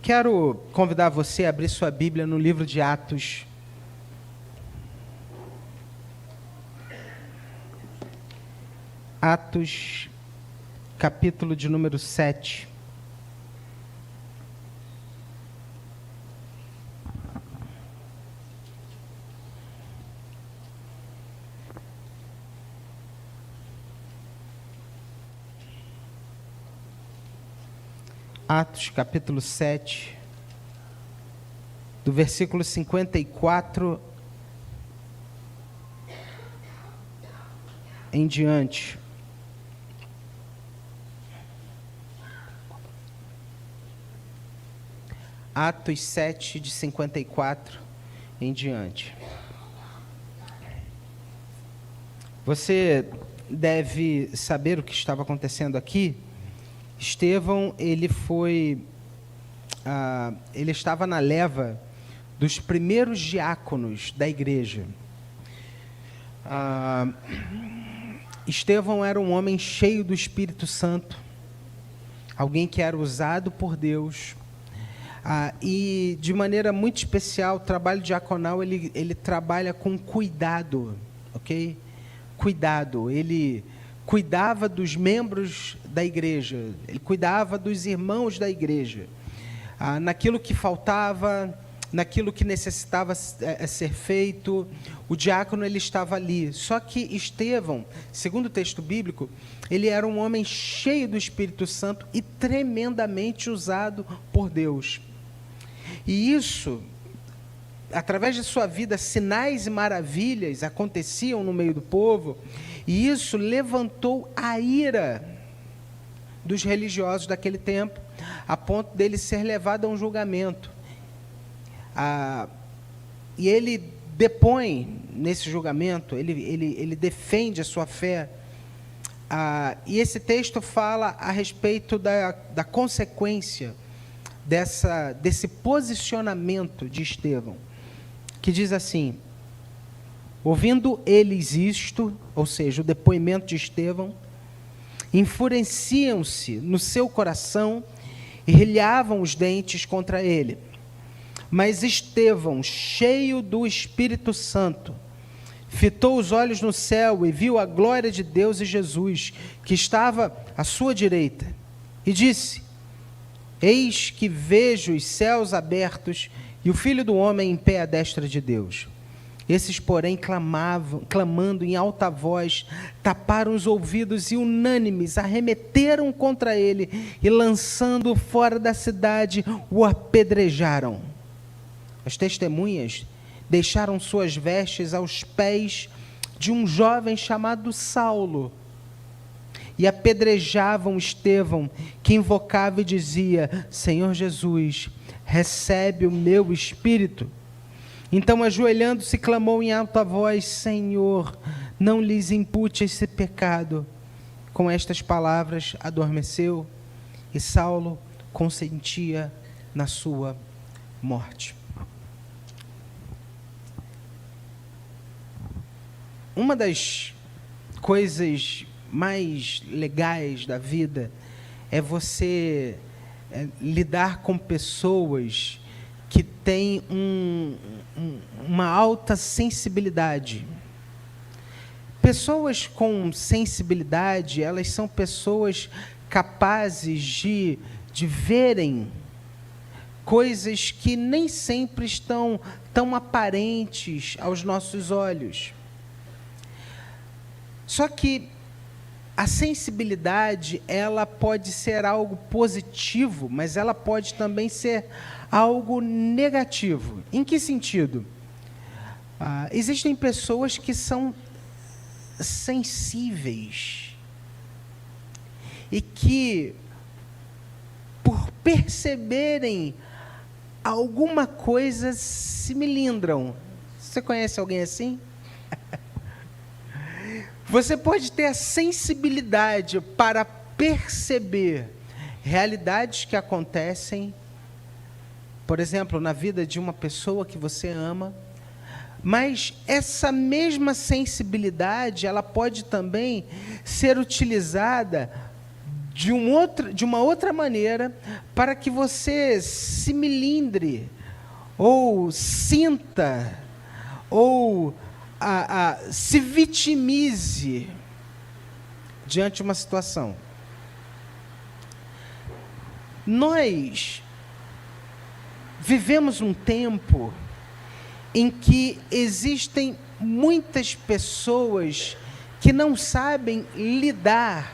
Quero convidar você a abrir sua Bíblia no livro de Atos. Atos, capítulo de número 7. Atos, capítulo 7, do versículo 54 em diante. Atos 7, de 54 em diante. Você deve saber o que estava acontecendo aqui. Estevão, ele estava na leva dos primeiros diáconos da igreja. Estevão era um homem cheio do Espírito Santo, alguém que era usado por Deus, e de maneira muito especial, o trabalho diaconal, ele trabalha com cuidado, ok? Cuidado, ele cuidava dos membros da igreja, ele cuidava dos irmãos da igreja, naquilo que faltava, naquilo que necessitava ser feito, o diácono ele estava ali. Só que Estevão, segundo o texto bíblico, ele era um homem cheio do Espírito Santo e tremendamente usado por Deus. E isso, através de sua vida, sinais e maravilhas aconteciam no meio do povo, e isso levantou a ira dos religiosos daquele tempo, a ponto dele ser levado a um julgamento. E ele depõe nesse julgamento, ele defende a sua fé. E esse texto fala a respeito da consequência desse posicionamento de Estevão, que diz assim: ouvindo eles isto, ou seja, o depoimento de Estevão, enfureciam-se no seu coração e rilhavam os dentes contra ele. Mas Estevão, cheio do Espírito Santo, fitou os olhos no céu e viu a glória de Deus e Jesus, que estava à sua direita, e disse: eis que vejo os céus abertos e o Filho do Homem em pé à destra de Deus. Esses, porém, clamando em alta voz, taparam os ouvidos e, unânimes, arremeteram contra ele e, lançando-o fora da cidade, o apedrejaram. As testemunhas deixaram suas vestes aos pés de um jovem chamado Saulo e apedrejavam Estevão, que invocava e dizia: Senhor Jesus, recebe o meu espírito. Então, ajoelhando-se, clamou em alta voz: Senhor, não lhes impute esse pecado. Com estas palavras, adormeceu, e Saulo consentia na sua morte. Uma das coisas mais legais da vida é você lidar com pessoas que têm uma alta sensibilidade. Pessoas com sensibilidade, elas são pessoas capazes de verem coisas que nem sempre estão tão aparentes aos nossos olhos. Só que a sensibilidade, ela pode ser algo positivo, mas ela pode também ser algo negativo. Em que sentido? Existem pessoas que são sensíveis e que, por perceberem alguma coisa, se melindram. Você conhece alguém assim? Você pode ter a sensibilidade para perceber realidades que acontecem, por exemplo, na vida de uma pessoa que você ama, mas essa mesma sensibilidade, ela pode também ser utilizada de uma outra maneira, para que você se melindre, ou sinta, ou se vitimize diante de uma situação. Nós vivemos um tempo em que existem muitas pessoas que não sabem lidar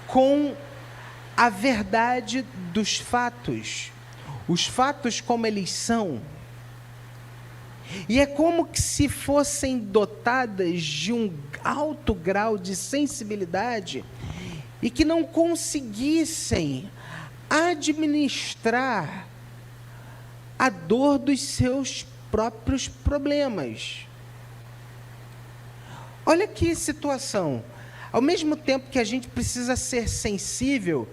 com a verdade dos fatos, os fatos como eles são. E é como que se fossem dotadas de um alto grau de sensibilidade e que não conseguissem administrar a dor dos seus próprios problemas. Olha que situação. Ao mesmo tempo que a gente precisa ser sensível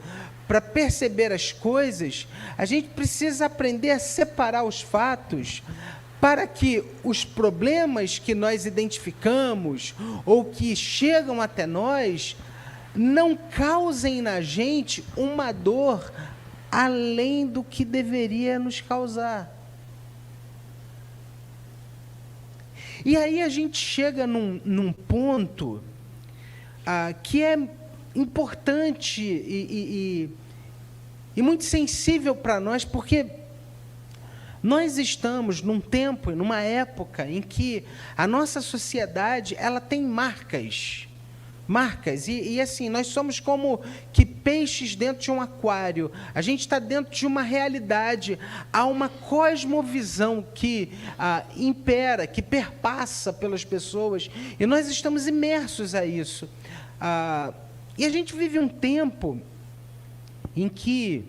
para perceber as coisas, a gente precisa aprender a separar os fatos para que os problemas que nós identificamos ou que chegam até nós não causem na gente uma dor além do que deveria nos causar. E aí a gente chega num ponto que é importante e muito sensível para nós, porque nós estamos num tempo, numa época em que a nossa sociedade ela tem marcas, e assim, nós somos como que peixes dentro de um aquário. A gente está dentro de uma realidade, há uma cosmovisão que impera, que perpassa pelas pessoas, e nós estamos imersos a isso. E a gente vive um tempo em que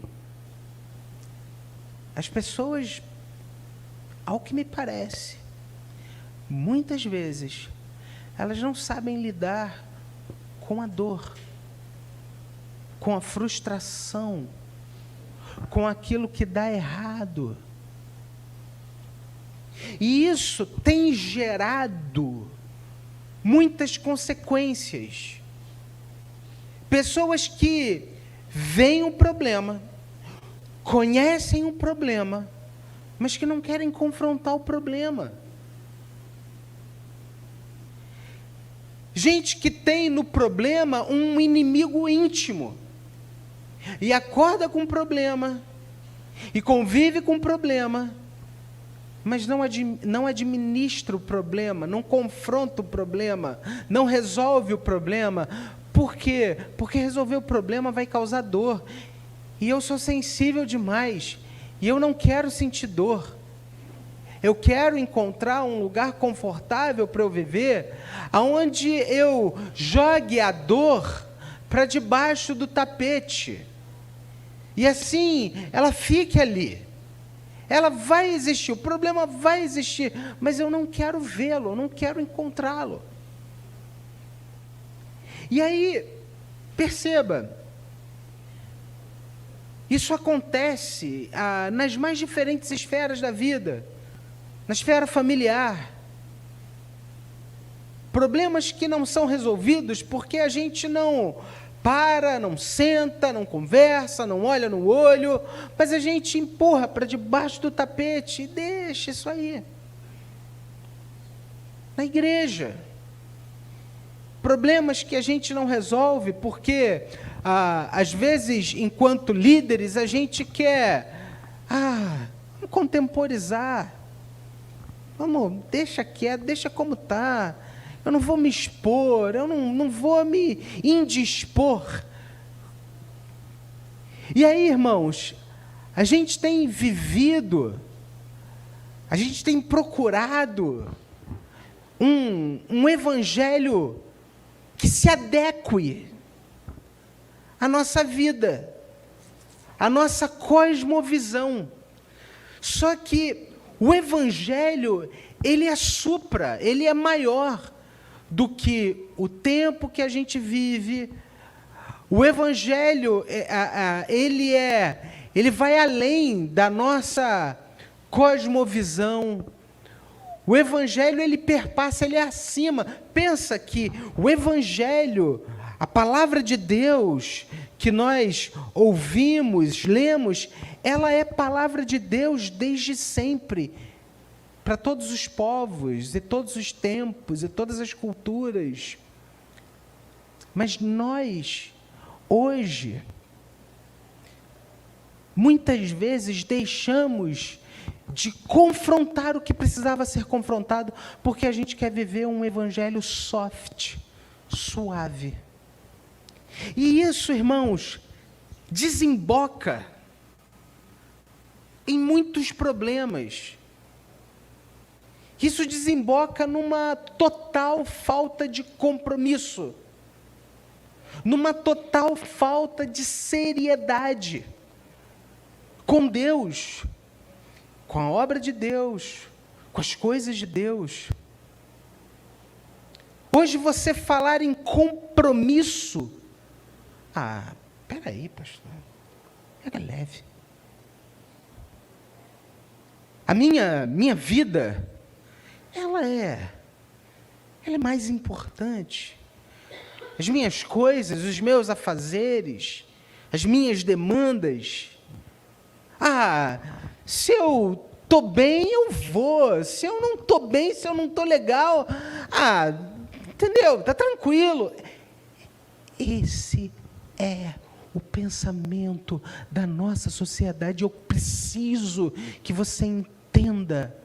as pessoas, ao que me parece, muitas vezes, elas não sabem lidar com a dor, com a frustração, com aquilo que dá errado. E isso tem gerado muitas consequências. Pessoas que veem o problema, conhecem o problema, mas que não querem confrontar o problema. Gente que tem no problema um inimigo íntimo, e acorda com o problema, e convive com o problema, mas não administra o problema, não confronta o problema, não resolve o problema. Por quê? Porque resolver o problema vai causar dor, e eu sou sensível demais, e eu não quero sentir dor. Eu quero encontrar um lugar confortável para eu viver, aonde eu jogue a dor para debaixo do tapete. E assim, ela fique ali. Ela vai existir, o problema vai existir, mas eu não quero vê-lo, eu não quero encontrá-lo. E aí, perceba, isso acontece nas mais diferentes esferas da vida. Na esfera familiar, problemas que não são resolvidos porque a gente não para, não senta, não conversa, não olha no olho, mas a gente empurra para debaixo do tapete e deixa isso aí. Na igreja, problemas que a gente não resolve porque, às vezes, enquanto líderes, a gente quer contemporizar. Vamos, deixa quieto, deixa como está. Eu não vou me expor, eu não vou me indispor. E aí, irmãos, a gente tem vivido, a gente tem procurado um evangelho que se adeque à nossa vida, à nossa cosmovisão. Só que o evangelho, ele é supra, ele é maior do que o tempo que a gente vive. O evangelho, ele vai além da nossa cosmovisão. O evangelho, ele perpassa, ele é acima. Pensa que o evangelho, a palavra de Deus, que nós ouvimos, lemos, ela é palavra de Deus desde sempre, para todos os povos, e todos os tempos, e todas as culturas. Mas nós, hoje, muitas vezes deixamos de confrontar o que precisava ser confrontado, porque a gente quer viver um evangelho soft, suave. E isso, irmãos, desemboca em muitos problemas. Isso desemboca numa total falta de compromisso, numa total falta de seriedade com Deus, com a obra de Deus, com as coisas de Deus. Hoje você falar em compromisso, peraí, pastor, pega leve. A minha vida, ela é mais importante. As minhas coisas, os meus afazeres, as minhas demandas. Se eu estou bem, eu vou. Se eu não estou bem, se eu não estou legal, entendeu? Está tranquilo. Esse é o pensamento da nossa sociedade. Eu preciso que você entenda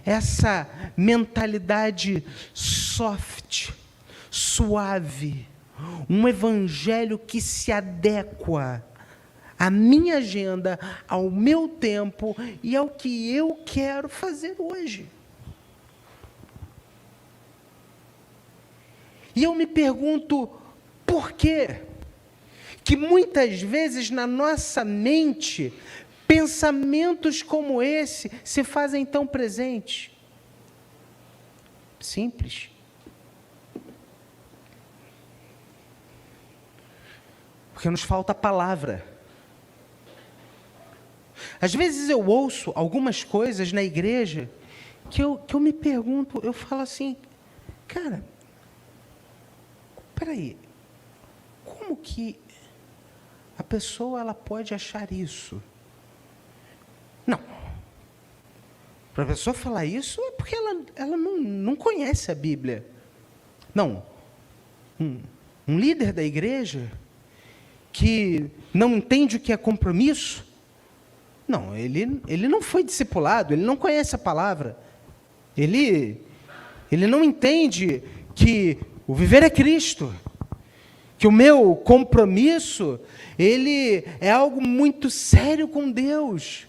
essa mentalidade soft, suave, um evangelho que se adequa à minha agenda, ao meu tempo e ao que eu quero fazer hoje. E eu me pergunto, por quê? Que muitas vezes na nossa mente, pensamentos como esse se fazem tão presentes. Simples. Porque nos falta palavra. Às vezes eu ouço algumas coisas na igreja que eu me pergunto, eu falo assim, cara, peraí, como que a pessoa ela pode achar isso? Não. Para a pessoa falar isso é porque ela não conhece a Bíblia. Não. Um líder da igreja que não entende o que é compromisso, não, ele não foi discipulado, ele não conhece a palavra. Ele não entende que o viver é Cristo, que o meu compromisso, ele é algo muito sério com Deus.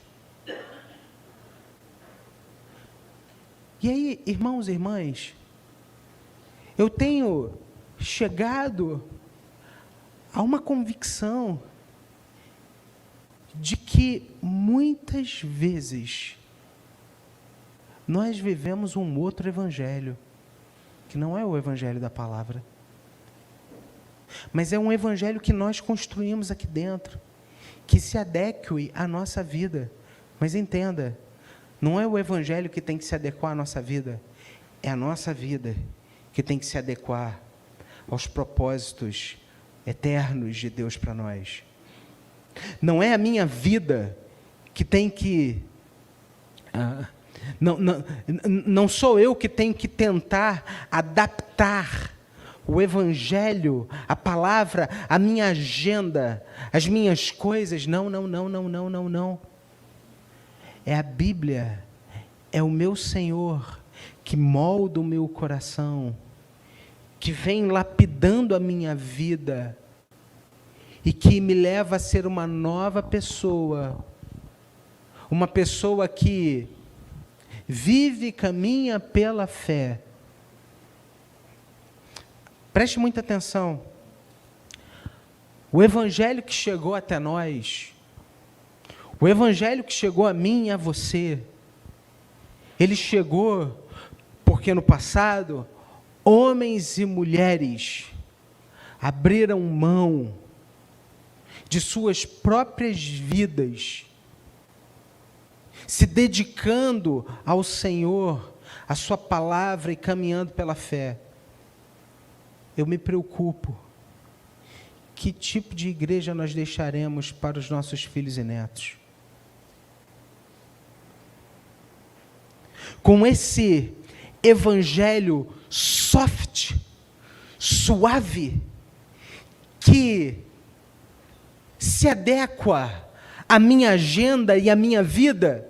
E aí, irmãos e irmãs, eu tenho chegado a uma convicção de que muitas vezes nós vivemos um outro evangelho, que não é o evangelho da palavra, mas é um evangelho que nós construímos aqui dentro, que se adeque à nossa vida. Mas entenda, não é o evangelho que tem que se adequar à nossa vida, é a nossa vida que tem que se adequar aos propósitos eternos de Deus para nós. Não é a minha vida que tem que... Não sou eu que tenho que tentar adaptar o evangelho, a palavra, a minha agenda, as minhas coisas. Não. É a Bíblia, é o meu Senhor que molda o meu coração, que vem lapidando a minha vida e que me leva a ser uma nova pessoa, uma pessoa que vive e caminha pela fé. Preste muita atenção. O evangelho que chegou até nós, o evangelho que chegou a mim e a você, ele chegou porque no passado, homens e mulheres abriram mão de suas próprias vidas, se dedicando ao Senhor, à sua palavra e caminhando pela fé. Eu me preocupo que tipo de igreja nós deixaremos para os nossos filhos e netos? Com esse evangelho soft, suave, que se adequa à minha agenda e à minha vida?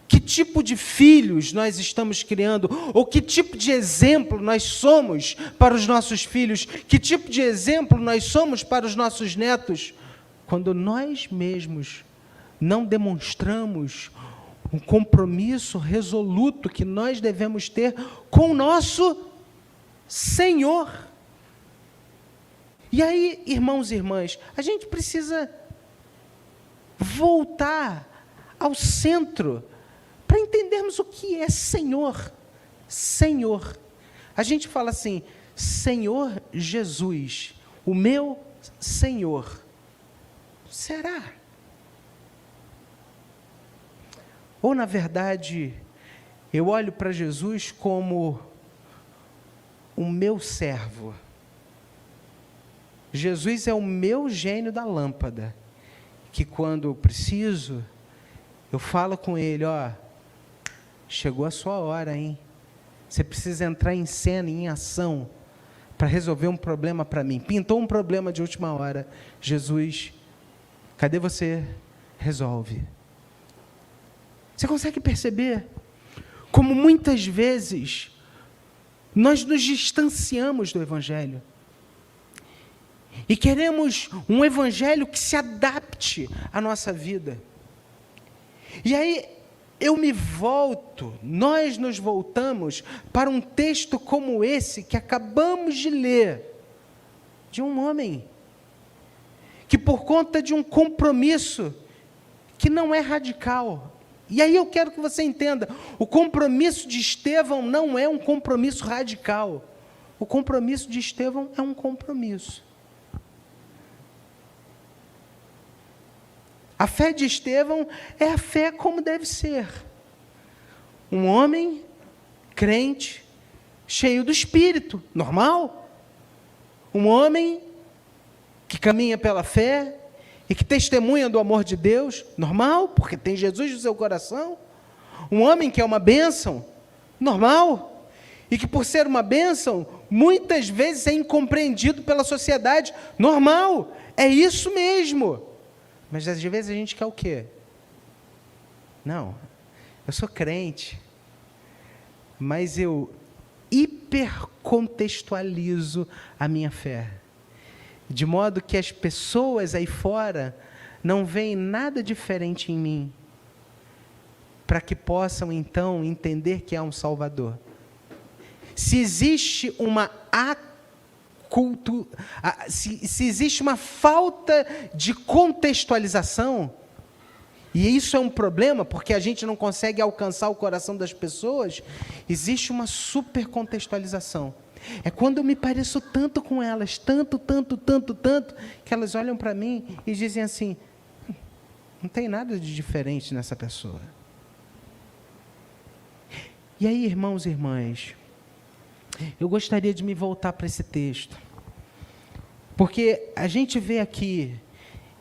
Que tipo de filhos nós estamos criando? Ou que tipo de exemplo nós somos para os nossos filhos? Que tipo de exemplo nós somos para os nossos netos? Quando nós mesmos não demonstramos um compromisso resoluto que nós devemos ter com o nosso Senhor. E aí, irmãos e irmãs, a gente precisa voltar ao centro para entendermos o que é Senhor. Senhor. A gente fala assim, Senhor Jesus, o meu Senhor. Será? Ou, na verdade, eu olho para Jesus como o meu servo. Jesus é o meu gênio da lâmpada, que quando eu preciso, eu falo com ele, ó, chegou a sua hora, hein? Você precisa entrar em cena, em ação, para resolver um problema para mim. Pintou um problema de última hora. Jesus, cadê você? Resolve. Você consegue perceber como muitas vezes nós nos distanciamos do Evangelho e queremos um Evangelho que se adapte à nossa vida? E aí nós nos voltamos para um texto como esse que acabamos de ler, de um homem que, por conta de um compromisso que não é radical, e aí eu quero que você entenda, o compromisso de Estevão não é um compromisso radical, o compromisso de Estevão é um compromisso. A fé de Estevão é a fé como deve ser. Um homem crente, cheio do Espírito, normal. Um homem que caminha pela fé e que testemunha do amor de Deus, normal, porque tem Jesus no seu coração. Um homem que é uma bênção, normal. E que, por ser uma bênção, muitas vezes é incompreendido pela sociedade, normal. É isso mesmo. Mas às vezes a gente quer o quê? Não, eu sou crente, mas eu hipercontextualizo a minha fé, de modo que as pessoas aí fora não veem nada diferente em mim, para que possam então entender que há um Salvador. Se existe uma se existe uma falta de contextualização, e isso é um problema, porque a gente não consegue alcançar o coração das pessoas, existe uma supercontextualização. É quando eu me pareço tanto com elas, tanto, que elas olham para mim e dizem assim, não tem nada de diferente nessa pessoa. E aí, irmãos e irmãs, eu gostaria de me voltar para esse texto, porque a gente vê aqui,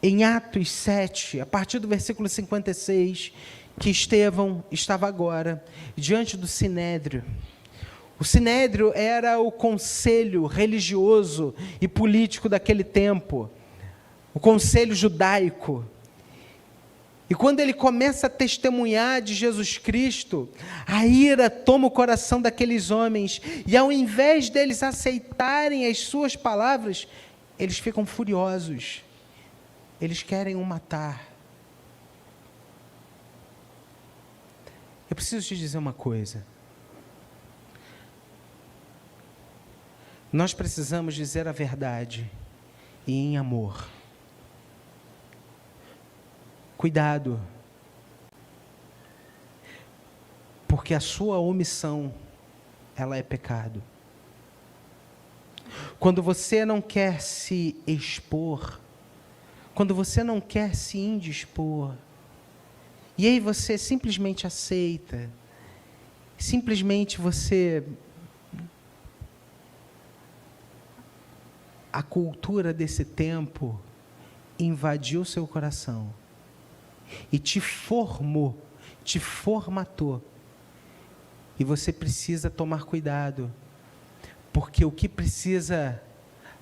em Atos 7, a partir do versículo 56, que Estevão estava agora diante do Sinédrio. O Sinédrio era o conselho religioso e político daquele tempo, o conselho judaico. E quando ele começa a testemunhar de Jesus Cristo, a ira toma o coração daqueles homens, e ao invés deles aceitarem as suas palavras, eles ficam furiosos, eles querem o matar. Eu preciso te dizer uma coisa, nós precisamos dizer a verdade, e em amor. Cuidado, porque a sua omissão, ela é pecado. Quando você não quer se expor, quando você não quer se indispor, e aí você simplesmente aceita, simplesmente você a cultura desse tempo invadiu seu coração e te formou, te formatou. E você precisa tomar cuidado, porque o que precisa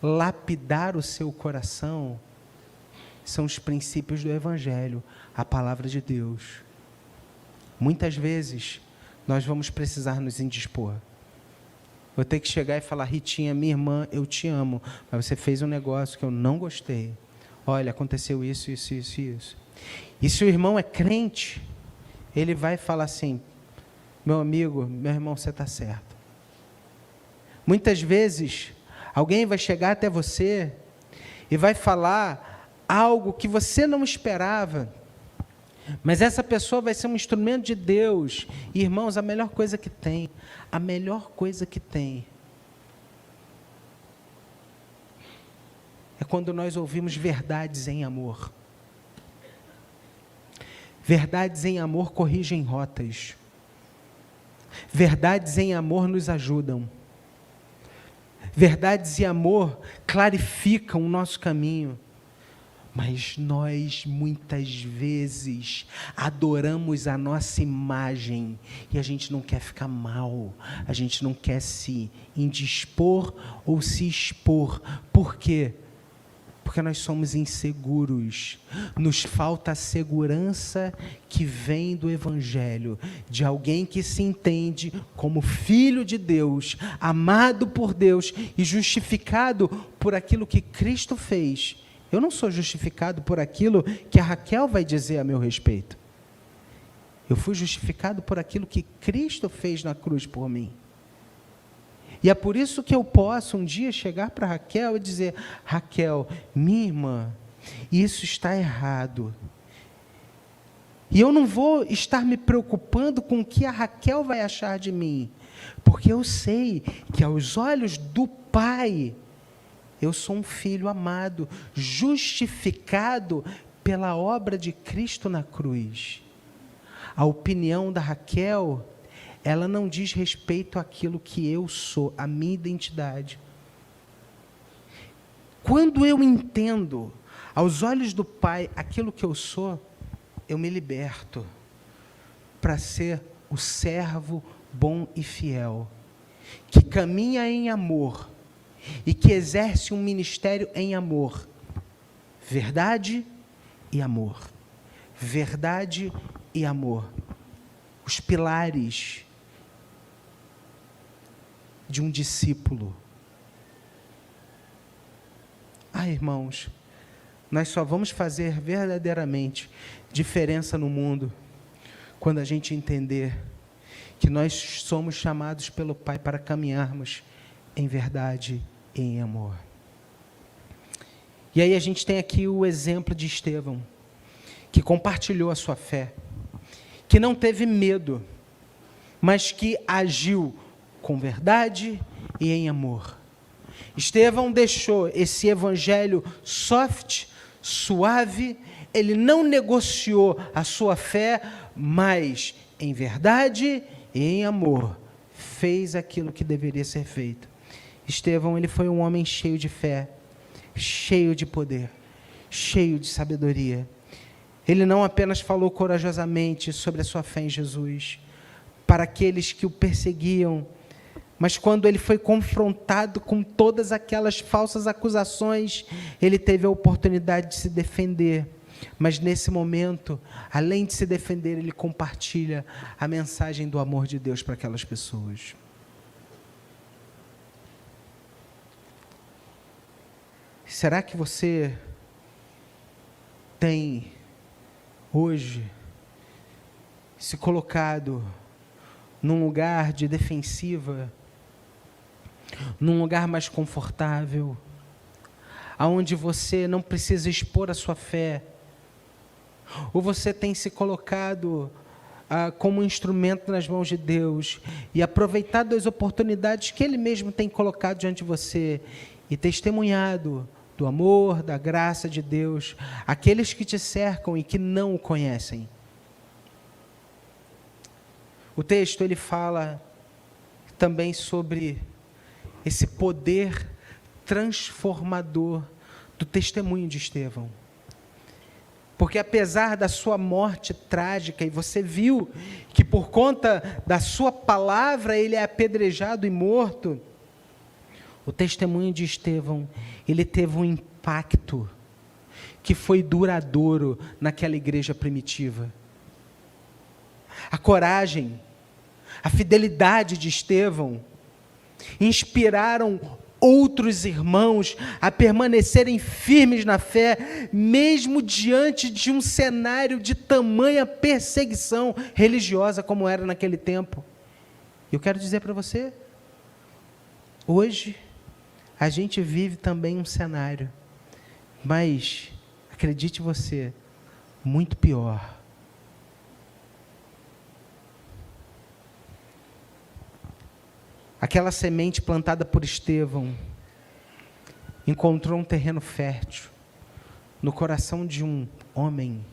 lapidar o seu coração são os princípios do Evangelho, a palavra de Deus. Muitas vezes, nós vamos precisar nos indispor. Vou ter que chegar e falar: Ritinha, minha irmã, eu te amo, mas você fez um negócio que eu não gostei. Olha, aconteceu isso, isso, isso, isso. E se o irmão é crente, ele vai falar assim: meu amigo, meu irmão, você está certo. Muitas vezes, alguém vai chegar até você e vai falar algo que você não esperava, mas essa pessoa vai ser um instrumento de Deus. E, irmãos, a melhor coisa que tem é quando nós ouvimos verdades em amor. Verdades em amor corrigem rotas. Verdades em amor nos ajudam. Verdades em amor clarificam o nosso caminho. Mas nós, muitas vezes, adoramos a nossa imagem e a gente não quer ficar mal, a gente não quer se indispor ou se expor. Por quê? Porque nós somos inseguros. Nos falta a segurança que vem do Evangelho, de alguém que se entende como filho de Deus, amado por Deus e justificado por aquilo que Cristo fez. Eu não sou justificado por aquilo que a Raquel vai dizer a meu respeito. Eu fui justificado por aquilo que Cristo fez na cruz por mim. E é por isso que eu posso um dia chegar para Raquel e dizer: Raquel, minha irmã, isso está errado. E eu não vou estar me preocupando com o que a Raquel vai achar de mim, porque eu sei que aos olhos do Pai, eu sou um filho amado, justificado pela obra de Cristo na cruz. A opinião da Raquel, ela não diz respeito àquilo que eu sou, à minha identidade. Quando eu entendo, aos olhos do Pai, aquilo que eu sou, eu me liberto para ser o servo bom e fiel, que caminha em amor, e que exerce um ministério em amor. Verdade e amor. Verdade e amor. Os pilares de um discípulo. Irmãos, nós só vamos fazer verdadeiramente diferença no mundo quando a gente entender que nós somos chamados pelo Pai para caminharmos em verdade e em amor. E aí a gente tem aqui o exemplo de Estevão, que compartilhou a sua fé, que não teve medo, mas que agiu com verdade e em amor. Estevão deixou esse evangelho soft, suave, ele não negociou a sua fé, mas em verdade e em amor, fez aquilo que deveria ser feito. Estevão, ele foi um homem cheio de fé, cheio de poder, cheio de sabedoria. Ele não apenas falou corajosamente sobre a sua fé em Jesus, para aqueles que o perseguiam, mas quando ele foi confrontado com todas aquelas falsas acusações, ele teve a oportunidade de se defender. Mas nesse momento, além de se defender, ele compartilha a mensagem do amor de Deus para aquelas pessoas. Será que você tem hoje se colocado num lugar de defensiva, num lugar mais confortável, aonde você não precisa expor a sua fé? Ou você tem se colocado como instrumento nas mãos de Deus e aproveitado as oportunidades que Ele mesmo tem colocado diante de você e testemunhado do amor, da graça de Deus, aqueles que te cercam e que não o conhecem? O texto, ele fala também sobre esse poder transformador do testemunho de Estevão. Porque apesar da sua morte trágica, e você viu que por conta da sua palavra ele é apedrejado e morto, o testemunho de Estevão, ele teve um impacto que foi duradouro naquela igreja primitiva. A coragem, a fidelidade de Estevão inspiraram outros irmãos a permanecerem firmes na fé, mesmo diante de um cenário de tamanha perseguição religiosa como era naquele tempo. Eu quero dizer para você, hoje a gente vive também um cenário, mas acredite você, muito pior. Aquela semente plantada por Estevão encontrou um terreno fértil no coração de um homem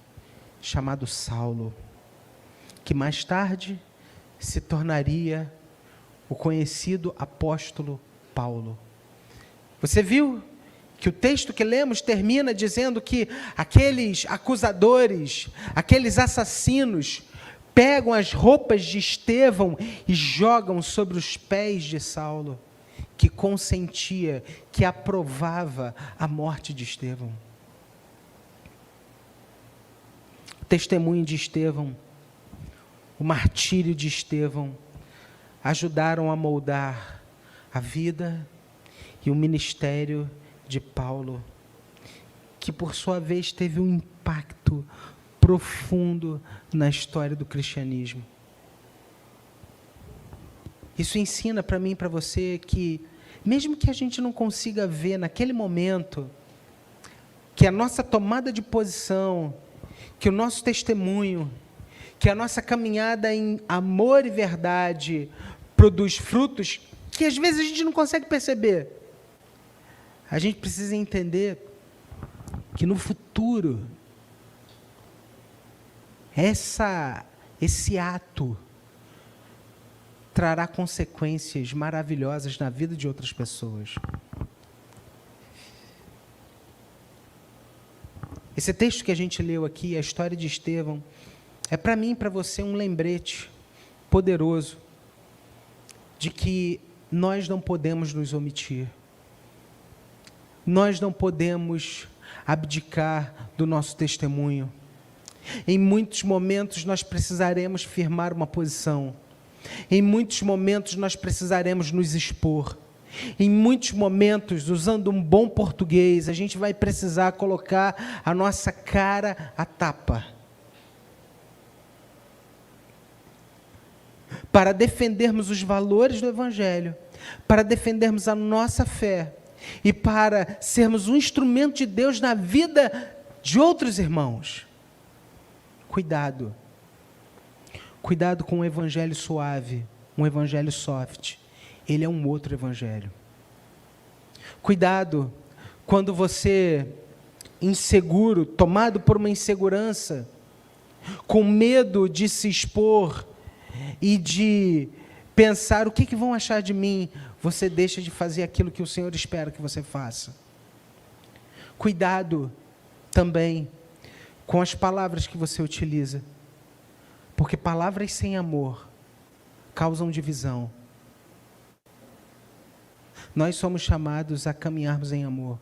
chamado Saulo, que mais tarde se tornaria o conhecido apóstolo Paulo. Você viu que o texto que lemos termina dizendo que aqueles acusadores, aqueles assassinos, pegam as roupas de Estevão e jogam sobre os pés de Saulo, que consentia, que aprovava a morte de Estevão. O testemunho de Estevão, o martírio de Estevão, ajudaram a moldar a vida e o ministério de Paulo, que por sua vez teve um impacto profundo na história do cristianismo. Isso ensina para mim e para você que, mesmo que a gente não consiga ver naquele momento, que a nossa tomada de posição, que o nosso testemunho, que a nossa caminhada em amor e verdade produz frutos que às vezes a gente não consegue perceber. A gente precisa entender que no futuro, esse ato trará consequências maravilhosas na vida de outras pessoas. Esse texto que a gente leu aqui, a história de Estevão, é para mim e para você um lembrete poderoso de que nós não podemos nos omitir. Nós não podemos abdicar do nosso testemunho. Em muitos momentos nós precisaremos firmar uma posição. Em muitos momentos nós precisaremos nos expor. Em muitos momentos, usando um bom português, a gente vai precisar colocar a nossa cara à tapa. Para defendermos os valores do Evangelho, para defendermos a nossa fé e para sermos um instrumento de Deus na vida de outros irmãos. Cuidado. Cuidado com um evangelho suave, um evangelho soft. Ele é um outro evangelho. Cuidado quando você, inseguro, tomado por uma insegurança, com medo de se expor e de pensar o que vão achar de mim, você deixa de fazer aquilo que o Senhor espera que você faça. Cuidado também com as palavras que você utiliza, porque palavras sem amor causam divisão. Nós somos chamados a caminharmos em amor.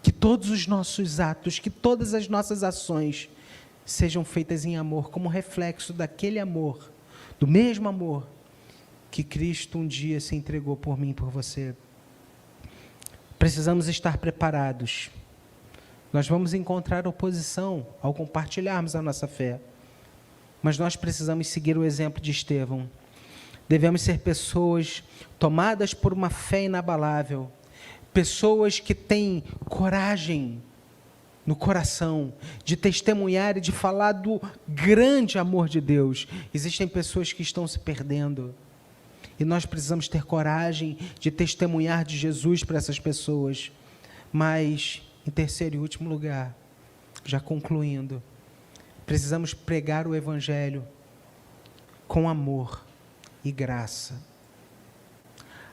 Que todos os nossos atos, que todas as nossas ações sejam feitas em amor, como reflexo daquele amor, do mesmo amor que Cristo um dia se entregou por mim e por você. Precisamos estar preparados. Nós vamos encontrar oposição ao compartilharmos a nossa fé. Mas nós precisamos seguir o exemplo de Estevão. Devemos ser pessoas tomadas por uma fé inabalável. Pessoas que têm coragem no coração de testemunhar e de falar do grande amor de Deus. Existem pessoas que estão se perdendo. E nós precisamos ter coragem de testemunhar de Jesus para essas pessoas. Mas, em terceiro e último lugar, já concluindo, precisamos pregar o Evangelho com amor e graça.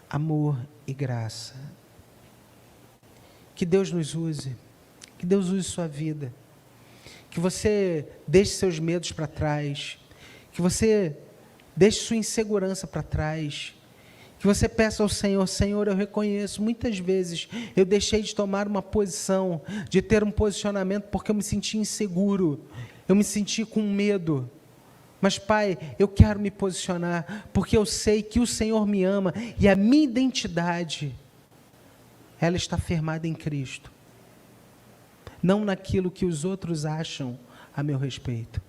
Amor e graça. Que Deus nos use. Que Deus use sua vida. Que você deixe seus medos para trás. Que você deixe sua insegurança para trás. Que você peça ao Senhor: Senhor, eu reconheço, muitas vezes eu deixei de tomar uma posição, de ter um posicionamento, porque eu me senti inseguro, eu me senti com medo. Mas, Pai, eu quero me posicionar, porque eu sei que o Senhor me ama, e a minha identidade, ela está firmada em Cristo. Não naquilo que os outros acham a meu respeito.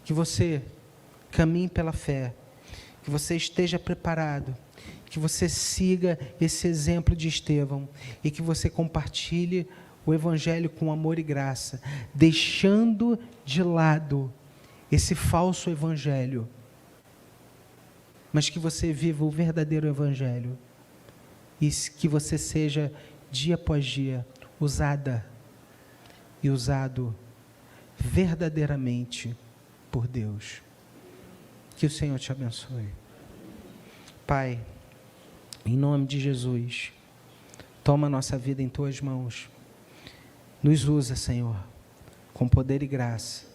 Que você caminhe pela fé, que você esteja preparado, que você siga esse exemplo de Estevão e que você compartilhe o Evangelho com amor e graça, deixando de lado esse falso Evangelho, mas que você viva o verdadeiro Evangelho e que você seja, dia após dia, usada e usado verdadeiramente por Deus. Que o Senhor te abençoe. Pai, em nome de Jesus, toma a nossa vida em Tuas mãos. Nos usa, Senhor, com poder e graça,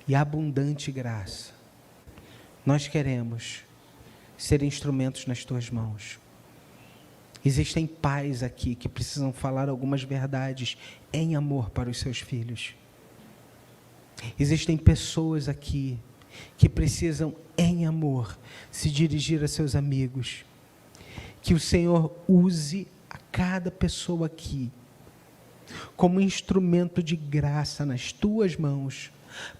e abundante graça. Nós queremos ser instrumentos nas Tuas mãos. Existem pais aqui que precisam falar algumas verdades em amor para os seus filhos. Existem pessoas aqui que precisam, em amor, se dirigir a seus amigos. Que o Senhor use a cada pessoa aqui como instrumento de graça nas Tuas mãos,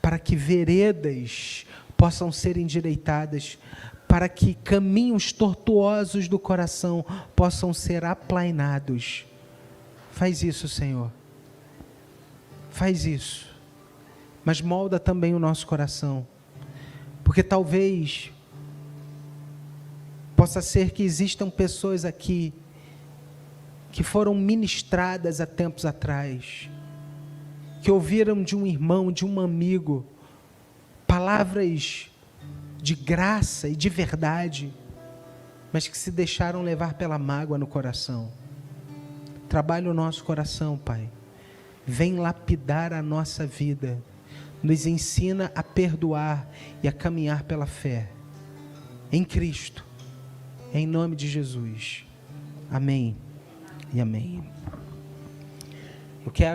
para que veredas possam ser endireitadas, para que caminhos tortuosos do coração possam ser aplainados. Faz isso, Senhor. Faz isso. Mas molda também o nosso coração, porque talvez possa ser que existam pessoas aqui que foram ministradas há tempos atrás, que ouviram de um irmão, de um amigo, palavras de graça e de verdade, mas que se deixaram levar pela mágoa no coração. Trabalha o nosso coração, Pai. Vem lapidar a nossa vida. Nos ensina a perdoar e a caminhar pela fé em Cristo. Em nome de Jesus. Amém e amém. Eu quero